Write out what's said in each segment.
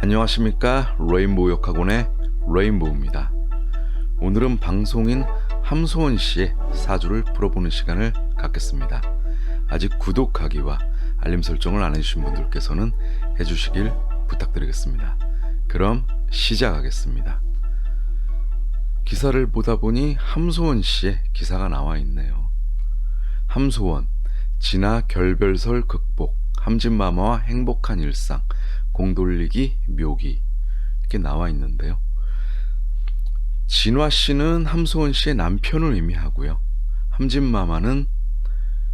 안녕하십니까. 레인보우 역학원의 레인보우입니다. 오늘은 방송인 함소원 씨의 사주를 풀어보는 시간을 갖겠습니다. 아직 구독하기와 알림 설정을 안 해주신 분들께서는 해주시길 부탁드리겠습니다. 그럼 시작하겠습니다. 기사를 보다 보니 함소원 씨의 기사가 나와 있네요. 함소원, 진화 결별설 극복, 함진마마와 행복한 일상, 공돌리기 묘기, 이렇게 나와 있는데요. 진화 씨는 함소원 씨의 남편을 의미하고요. 함진마마는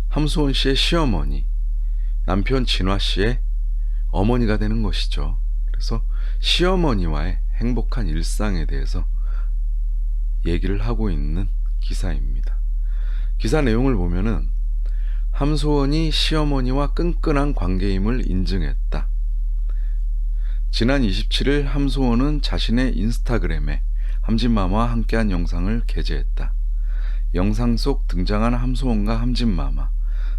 함소원 씨의 시어머니, 남편 진화 씨의 어머니가 되는 것이죠. 그래서 시어머니와의 행복한 일상에 대해서 얘기를 하고 있는 기사입니다. 기사 내용을 보면은 함소원이 시어머니와 끈끈한 관계임을 인증했다. 지난 27일 함소원은 자신의 인스타그램에 함진마마와 함께한 영상을 게재했다. 영상 속 등장한 함소원과 함진마마,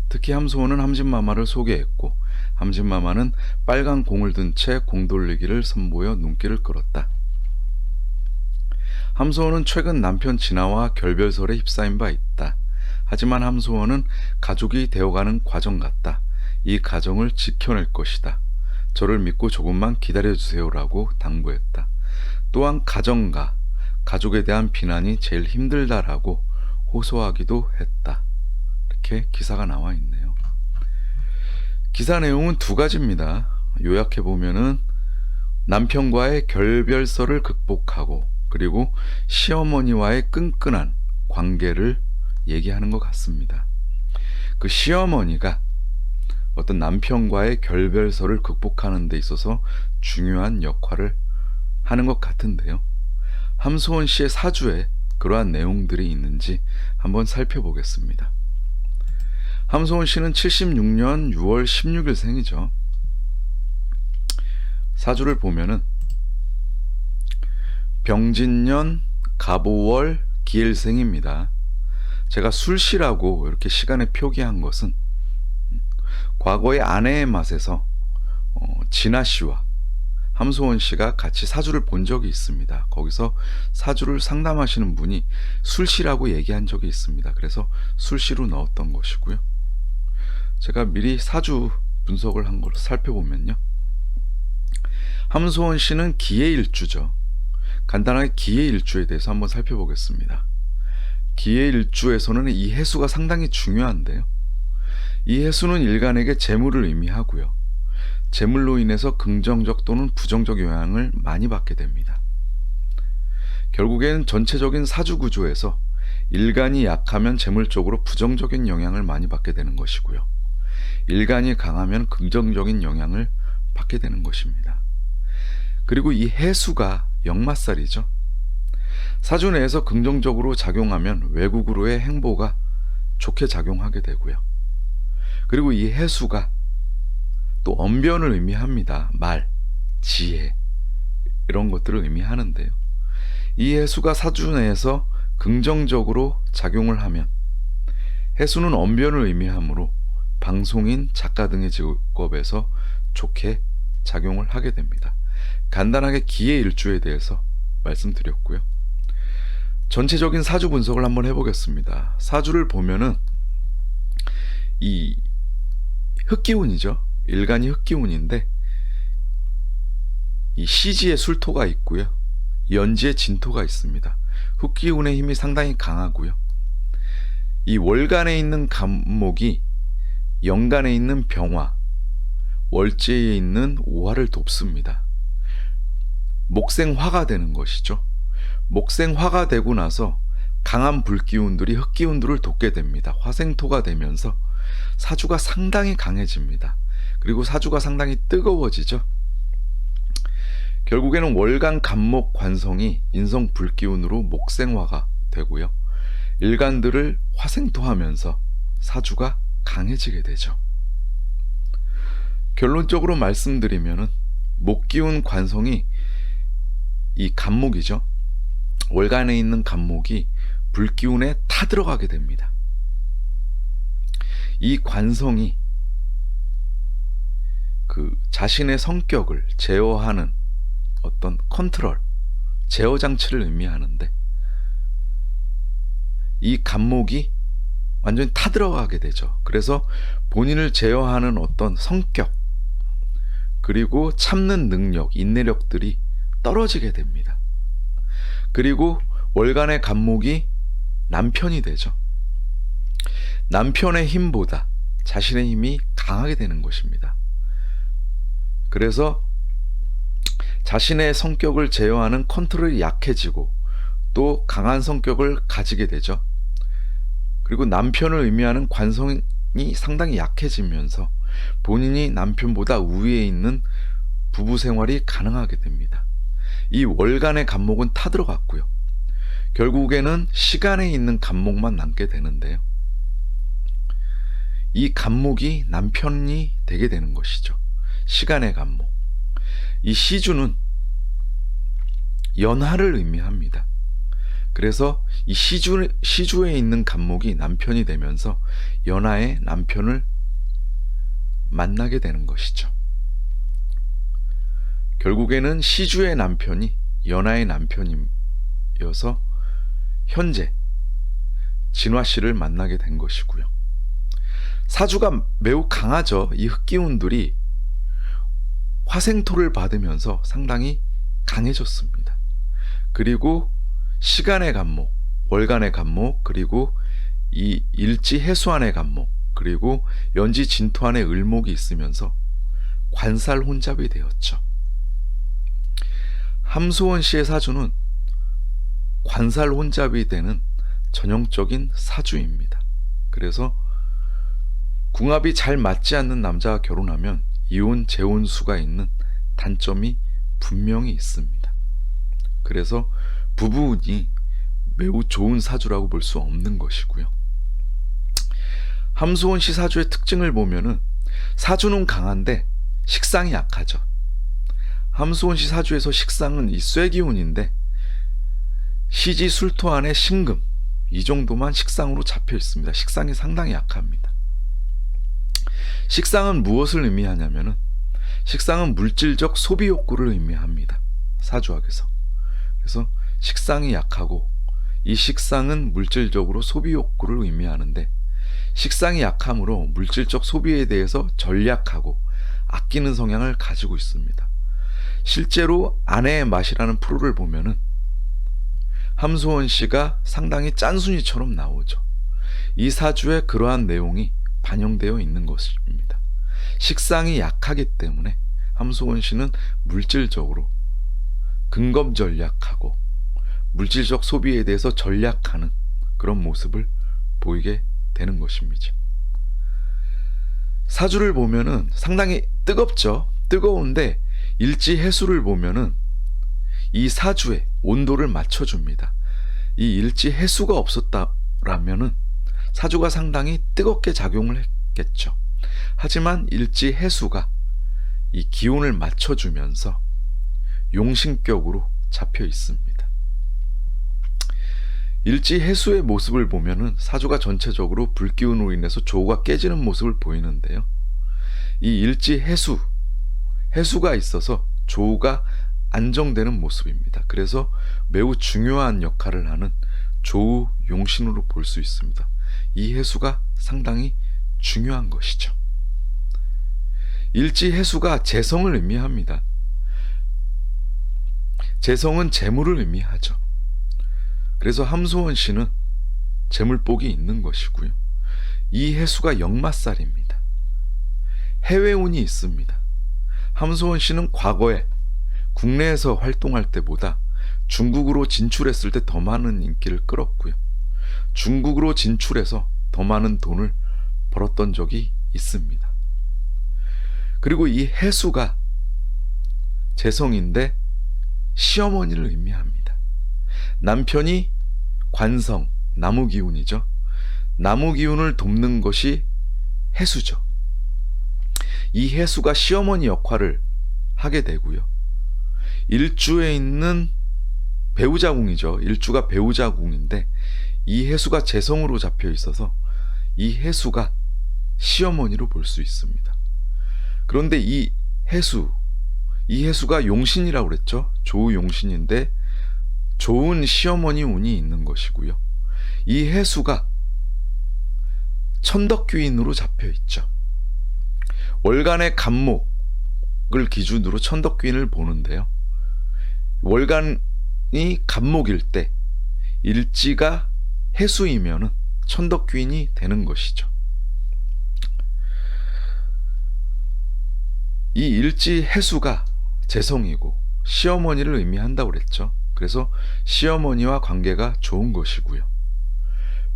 특히 함소원은 함진마마를 소개했고 함진마마는 빨간 공을 든 채 공돌리기를 선보여 눈길을 끌었다. 함소원은 최근 남편 진화와 결별설에 휩싸인 바 있다. 하지만 함소원은 가족이 되어가는 과정 같다. 이 과정을 지켜낼 것이다. 저를 믿고 조금만 기다려주세요라고 당부했다. 또한 가정과 가족에 대한 비난이 제일 힘들다라고 호소하기도 했다. 이렇게 기사가 나와 있네요. 기사 내용은 두 가지입니다. 요약해보면은 남편과의 결별설을 극복하고 그리고 시어머니와의 끈끈한 관계를 얘기하는 것 같습니다. 그 시어머니가 어떤 남편과의 결별설을 극복하는 데 있어서 중요한 역할을 하는 것 같은데요. 함소원 씨의 사주에 그러한 내용들이 있는지 한번 살펴보겠습니다. 함소원 씨는 76년 6월 16일 생이죠. 사주를 보면은 병진년 갑오월 기일생입니다. 제가 술시라고 이렇게 시간에 표기한 것은 과거의 아내의 맛에서 진아 씨와 함소원 씨가 같이 사주를 본 적이 있습니다. 거기서 사주를 상담하시는 분이 술시라고 얘기한 적이 있습니다. 그래서 술시로 넣었던 것이고요. 제가 미리 사주 분석을 한 걸 살펴보면요. 함소원 씨는 기해일주죠. 간단하게 기해일주에 대해서 한번 살펴보겠습니다. 기해일주에서는 이 해수가 상당히 중요한데요. 이 해수는 일간에게 재물을 의미하고요. 재물로 인해서 긍정적 또는 부정적 영향을 많이 받게 됩니다. 결국에는 전체적인 사주 구조에서 일간이 약하면 재물적으로 부정적인 영향을 많이 받게 되는 것이고요. 일간이 강하면 긍정적인 영향을 받게 되는 것입니다. 그리고 이 해수가 역마살이죠. 사주 내에서 긍정적으로 작용하면 외국으로의 행보가 좋게 작용하게 되고요. 그리고 이 해수가 또 언변을 의미합니다. 말, 지혜 이런 것들을 의미하는데요. 이 해수가 사주 내에서 긍정적으로 작용을 하면 해수는 언변을 의미하므로 방송인, 작가 등의 직업에서 좋게 작용을 하게 됩니다. 간단하게 기해일주에 대해서 말씀드렸고요. 전체적인 사주 분석을 한번 해보겠습니다. 사주를 보면은 이 흑기운이죠. 일간이 흑기운인데 이 시지에 술토가 있고요. 연지에 진토가 있습니다. 흑기운의 힘이 상당히 강하고요. 이 월간에 있는 간목이 연간에 있는 병화, 월지에 있는 오화를 돕습니다. 목생화가 되는 것이죠. 목생화가 되고 나서 강한 불기운들이 흑기운들을 돕게 됩니다. 화생토가 되면서 사주가 상당히 강해집니다. 그리고 사주가 상당히 뜨거워지죠. 결국에는 월간 간목 관성이 인성 불기운으로 목생화가 되고요. 일간들을 화생토하면서 사주가 강해지게 되죠. 결론적으로 말씀드리면은 목기운 관성이 이 간목이죠. 월간에 있는 간목이 불기운에 타들어가게 됩니다. 이 관성이 그 자신의 성격을 제어하는 어떤 컨트롤, 제어 장치를 의미하는데, 이 간목이 완전히 타들어가게 되죠. 그래서 본인을 제어하는 어떤 성격, 그리고 참는 능력, 인내력들이 떨어지게 됩니다. 그리고 월간의 간목이 남편이 되죠. 남편의 힘보다 자신의 힘이 강하게 되는 것입니다. 그래서 자신의 성격을 제어하는 컨트롤이 약해지고 또 강한 성격을 가지게 되죠. 그리고 남편을 의미하는 관성이 상당히 약해지면서 본인이 남편보다 우위에 있는 부부 생활이 가능하게 됩니다. 이 월간의 간목은 타들어갔고요. 결국에는 시간에 있는 간목만 남게 되는데요. 이 간목이 남편이 되게 되는 것이죠. 시간의 간목. 이 시주는 연하를 의미합니다. 그래서 이 시주에 있는 간목이 남편이 되면서 연하의 남편을 만나게 되는 것이죠. 결국에는 시주의 남편이 연하의 남편이어서 현재 진화씨를 만나게 된 것이고요. 사주가 매우 강하죠. 이 흑기운들이 화생토를 받으면서 상당히 강해졌습니다. 그리고 시간의 간목, 월간의 간목, 그리고 이 일지 해수안의 간목, 그리고 연지 진토안의 을목이 있으면서 관살 혼잡이 되었죠. 함소원 씨의 사주는 관살 혼잡이 되는 전형적인 사주입니다. 그래서 궁합이 잘 맞지 않는 남자와 결혼하면 이혼, 재혼 수가 있는 단점이 분명히 있습니다. 그래서 부부운이 매우 좋은 사주라고 볼 수 없는 것이고요. 함소원 씨 사주의 특징을 보면은 사주는 강한데 식상이 약하죠. 함소원 씨 사주에서 식상은 이 쇠기운인데 시지 술토 안에 신금, 이 정도만 식상으로 잡혀 있습니다. 식상이 상당히 약합니다. 식상은 무엇을 의미하냐면은 식상은 물질적 소비 욕구를 의미합니다. 사주학에서. 그래서 식상이 약하고 이 식상은 물질적으로 소비 욕구를 의미하는데 식상이 약함으로 물질적 소비에 대해서 전략하고 아끼는 성향을 가지고 있습니다. 실제로 아내의 맛이라는 프로를 보면은 함소원 씨가 상당히 짠순이처럼 나오죠. 이 사주에 그러한 내용이 반영되어 있는 것입니다. 식상이 약하기 때문에 함소원 씨는 물질적으로 근검 전략하고 물질적 소비에 대해서 전략하는 그런 모습을 보이게 되는 것입니다. 사주를 보면은 상당히 뜨겁죠. 뜨거운데 일지 해수를 보면은 이 사주에 온도를 맞춰줍니다. 이 일지 해수가 없었다라면은 사주가 상당히 뜨겁게 작용을 했겠죠. 하지만 일지 해수가 이 기온을 맞춰주면서 용신격으로 잡혀 있습니다. 일지 해수의 모습을 보면은 사주가 전체적으로 불기운으로 인해서 조우가 깨지는 모습을 보이는데요. 이 일지 해수가 있어서 조우가 안정되는 모습입니다. 그래서 매우 중요한 역할을 하는 조우 용신으로 볼 수 있습니다. 이 해수가 상당히 중요한 것이죠. 일지 해수가 재성을 의미합니다. 재성은 재물을 의미하죠. 그래서 함소원 씨는 재물복이 있는 것이고요. 이 해수가 역마살입니다. 해외운이 있습니다. 함소원 씨는 과거에 국내에서 활동할 때보다 중국으로 진출했을 때 더 많은 인기를 끌었고요. 중국으로 진출해서 더 많은 돈을 벌었던 적이 있습니다. 그리고 이 해수가 재성인데 시어머니를 의미합니다. 남편이 관성, 나무기운이죠. 나무기운을 돕는 것이 해수죠. 이 해수가 시어머니 역할을 하게 되고요. 일주에 있는 배우자궁이죠. 일주가 배우자궁인데 이 해수가 재성으로 잡혀 있어서 이 해수가 시어머니로 볼 수 있습니다. 그런데 이 해수, 이 해수가 용신이라고 그랬죠. 조용신인데 좋은 시어머니 운이 있는 것이고요. 이 해수가 천덕귀인으로 잡혀 있죠. 월간의 간목을 기준으로 천덕귀인을 보는데요. 월간이 간목일 때 일지가 해수이면은 천덕귀인이 되는 것이죠. 이 일지 해수가 재성이고 시어머니를 의미한다고 그랬죠. 그래서 시어머니와 관계가 좋은 것이고요.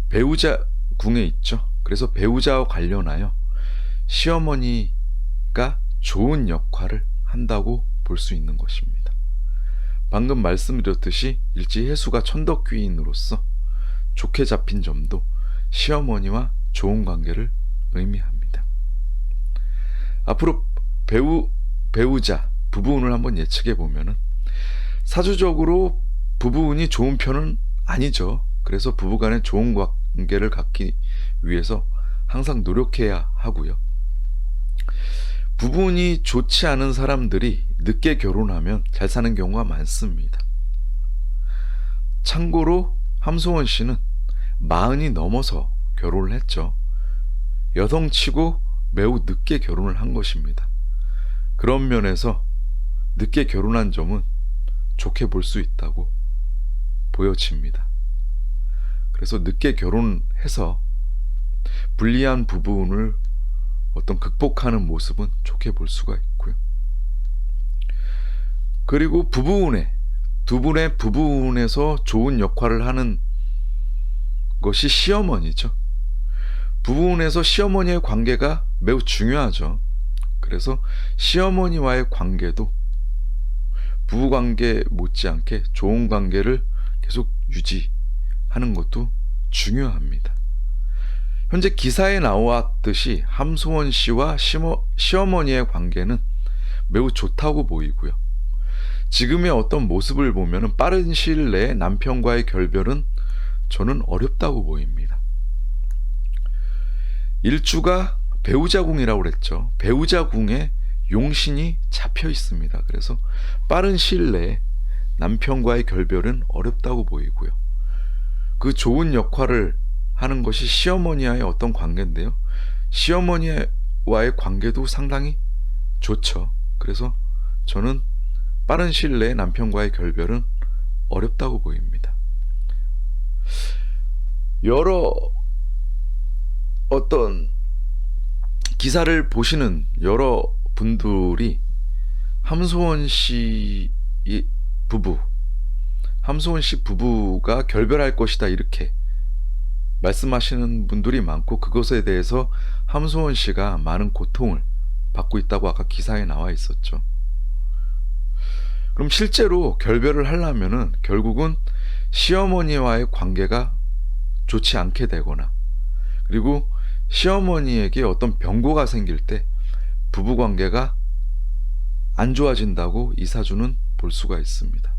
배우자 궁에 있죠. 그래서 배우자와 관련하여 시어머니가 좋은 역할을 한다고 볼 수 있는 것입니다. 방금 말씀드렸듯이 일지 해수가 천덕귀인으로서 좋게 잡힌 점도 시어머니와 좋은 관계를 의미합니다. 앞으로 배우자 부부운을 한번 예측해 보면은 사주적으로 부부운이 좋은 편은 아니죠. 그래서 부부간에 좋은 관계를 갖기 위해서 항상 노력해야 하고요. 부부운이 좋지 않은 사람들이 늦게 결혼하면 잘 사는 경우가 많습니다. 참고로 함소원 씨는 40이 넘어서 결혼을 했죠. 여성치고 매우 늦게 결혼을 한 것입니다. 그런 면에서 늦게 결혼한 점은 좋게 볼 수 있다고 보여집니다. 그래서 늦게 결혼해서 불리한 부부운을 어떤 극복하는 모습은 좋게 볼 수가 있고요. 그리고 부부운에 두 분의 부부운에서 좋은 역할을 하는 것이 시어머니죠. 부부운에서 시어머니의 관계가 매우 중요하죠. 그래서 시어머니와의 관계도 부부관계 못지않게 좋은 관계를 계속 유지하는 것도 중요합니다. 현재 기사에 나왔듯이 함소원 씨와 시어머니의 관계는 매우 좋다고 보이고요. 지금의 어떤 모습을 보면 빠른 시일 내에 남편과의 결별은 저는 어렵다고 보입니다. 일주가 배우자궁이라고 그랬죠. 배우자궁에 용신이 잡혀 있습니다. 그래서 빠른 시일 내에 남편과의 결별은 어렵다고 보이고요. 그 좋은 역할을 하는 것이 시어머니와의 어떤 관계인데요. 시어머니와의 관계도 상당히 좋죠. 그래서 저는 빠른 시일 내에 남편과의 결별은 어렵다고 보입니다. 여러 어떤 기사를 보시는 여러 분들이 함소원 씨 부부가 결별할 것이다 이렇게 말씀하시는 분들이 많고, 그것에 대해서 함소원 씨가 많은 고통을 받고 있다고 아까 기사에 나와 있었죠. 그럼 실제로 결별을 하려면은 결국은 시어머니와의 관계가 좋지 않게 되거나, 그리고 시어머니에게 어떤 병고가 생길 때 부부관계가 안 좋아진다고 이 사주는 볼 수가 있습니다.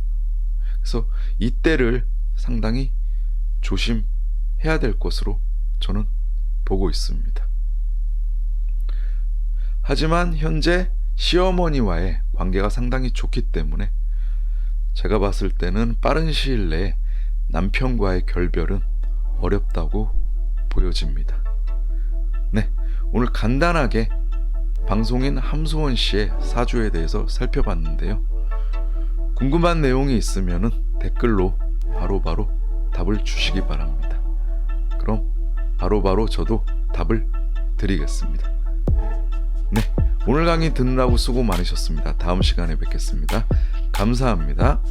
그래서 이때를 상당히 조심해야 될 것으로 저는 보고 있습니다. 하지만 현재 시어머니와의 관계가 상당히 좋기 때문에 제가 봤을 때는 빠른 시일 내에 남편과의 결별은 어렵다고 보여집니다. 네, 오늘 간단하게 방송인 함소원 씨의 사주에 대해서 살펴봤는데요. 궁금한 내용이 있으면 댓글로 바로바로 답을 주시기 바랍니다. 그럼 바로바로 저도 답을 드리겠습니다. 네, 오늘 강의 듣느라고 수고 많으셨습니다. 다음 시간에 뵙겠습니다. 감사합니다.